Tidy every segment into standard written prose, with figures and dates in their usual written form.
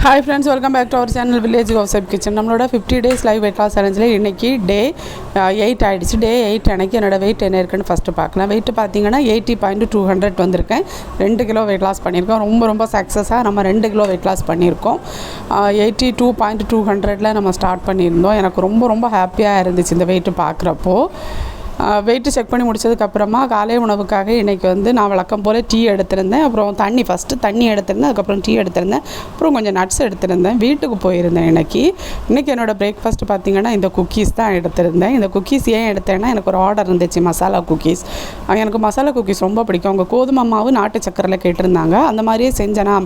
Hi friends, welcome back to our channel village house kitchen. நம்மளோட 50 days live weight loss சேலஞ்சில் இன்றைக்கி day 8 ஆகிடுச்சு. டே 8 அன்றைக்கி என்னோடய வெயிட் என்ன இருக்குன்னு ஃபஸ்ட்டு பார்க்கலாம். வெயிட்டு பார்த்தீங்கன்னா 80.200 வந்திருக்கேன். 2 கிலோ வெயிட் லாஸ் பண்ணியிருக்கோம். ரொம்ப சக்ஸஸாக நம்ம 2 கிலோ வெயிட் லாஸ் பண்ணியிருக்கோம். 82.200 நம்ம ஸ்டார்ட் பண்ணியிருந்தோம். எனக்கு ரொம்ப ஹாப்பியாக இருந்துச்சு இந்த வெயிட்டு பார்க்குறப்போ. வெயிட்டு செக் பண்ணி முடிச்சதுக்கப்புறமா காலை உணவுக்காக இன்றைக்கி நான் வழக்கம் போல் டீ எடுத்திருந்தேன். அப்புறம் ஃபஸ்ட்டு தண்ணி எடுத்திருந்தேன், அதுக்கப்புறம் டீ எடுத்திருந்தேன், அப்புறம் கொஞ்சம் நட்ஸ் எடுத்திருந்தேன். வீட்டுக்கு போயிருந்தேன். இன்றைக்கி என்னோடய பிரேக்ஃபாஸ்ட்டு பார்த்திங்கன்னா இந்த குக்கீஸ் தான் எடுத்திருந்தேன். இந்த குக்கீஸ் ஏன் எடுத்தேன்னா, எனக்கு ஒரு ஆர்டர் இருந்துச்சு மசாலா குக்கீஸ். எனக்கு மசாலா குக்கீஸ் ரொம்ப பிடிக்கும். அவங்க கோதுமை மாவு நாட்டு சக்கரையில் கேட்டிருந்தாங்க. அந்த மாதிரியே செஞ்சேனா.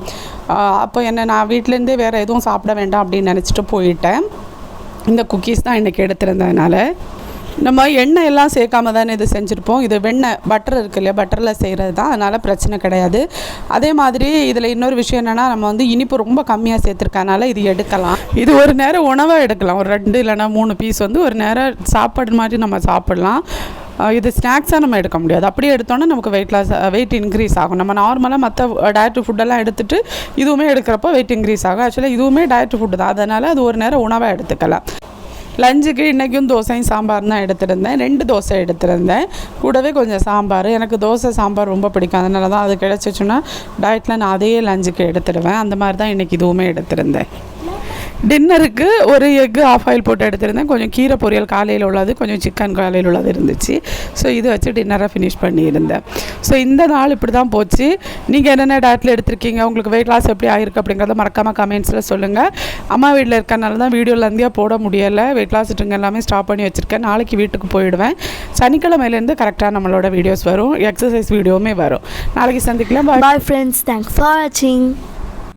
அப்போ நான் வீட்டிலேருந்தே வேறு எதுவும் சாப்பிட வேண்டாம் அப்படின்னு நினச்சிட்டு போயிட்டேன். இந்த குக்கீஸ் தான் இன்றைக்கி எடுத்திருந்ததுனால நம்ம எண்ணெய் எல்லாம் சேர்க்காம தானே இது செஞ்சுருப்போம். இது பட்டர் இருக்குது இல்லையா, பட்டரில் செய்கிறது தான், அதனால் பிரச்சனை கிடையாது. அதே மாதிரி இதில் இன்னொரு விஷயம் என்னென்னா, நம்ம இனிப்பு ரொம்ப கம்மியாக சேர்த்துருக்கனால இது எடுக்கலாம். இது ஒரு நேரம் உணவாக எடுக்கலாம். ஒரு 2 இல்லைனா 3 பீஸ் ஒரு நேரம் சாப்பாடு மாதிரி நம்ம சாப்பிட்லாம். இது ஸ்நாக்ஸாக நம்ம எடுக்க முடியாது. அப்படியே எடுத்தோன்னா நமக்கு வெயிட் இன்க்ரீஸ் ஆகும். நம்ம நார்மலாக மற்ற டயட் ஃபுட்டெல்லாம் எடுத்துகிட்டு இதுவுமே எடுக்கிறப்போ வெயிட் இன்க்ரீஸ் ஆகும். ஆக்சுவலாக இதுவுமே டயட் ஃபுட்டு தான், அதனால் அது ஒரு நேரம் உணவாக எடுத்துக்கலாம். லஞ்சுக்கு இன்றைக்கும் தோசையும் சாம்பார் தான் எடுத்திருந்தேன். 2 தோசை எடுத்திருந்தேன். கூடவே கொஞ்சம் சாம்பார். எனக்கு தோசை சாம்பார் ரொம்ப பிடிக்கும். அதனால தான் அது கிடச்சிச்சுன்னா டயட்டில் நான் அதையே லஞ்சுக்கு எடுத்துடுவேன். அந்த மாதிரி தான் இன்றைக்கி இதுவுமே எடுத்திருந்தேன். டின்னருக்கு ஒரு எக்கு ஆஃப் ஆயில் போட்டு எடுத்திருந்தேன். கொஞ்சம் கீரை பொரியல் காலையில் உள்ளது, கொஞ்சம் சிக்கன் காலையில் உள்ளது இருந்துச்சு. ஸோ இது வச்சு டின்னரை ஃபினிஷ் பண்ணியிருந்தேன். ஸோ இந்த நாள் இப்படி தான் போச்சு. நீங்கள் என்னென்ன டயட்டில் எடுத்திருக்கீங்க, உங்களுக்கு வெயிட் லாஸ் எப்படி ஆகிருக்கு அப்படிங்கிறத மறக்காமல் கமெண்ட்ஸில் சொல்லுங்கள். அம்மா வீட்டில் இருக்கனால தான் வீடியோலேருந்தே போட முடியலை. வெயிட் லாஸ் ட்ரிங்க் எல்லாமே ஸ்டாப் பண்ணி வச்சுருக்கேன். நாளைக்கு வீட்டுக்கு போயிடுவேன். சனிக்கிழமையிலேருந்து கரெக்டாக நம்மளோட வீடியோஸ் வரும், எக்ஸசைஸ் வீடியோவுமே வரும். நாளைக்கு சந்திக்கலாம். பாய் ஃப்ரெண்ட்ஸ், தேங்க்ஸ் ஃபார் வாட்சிங்.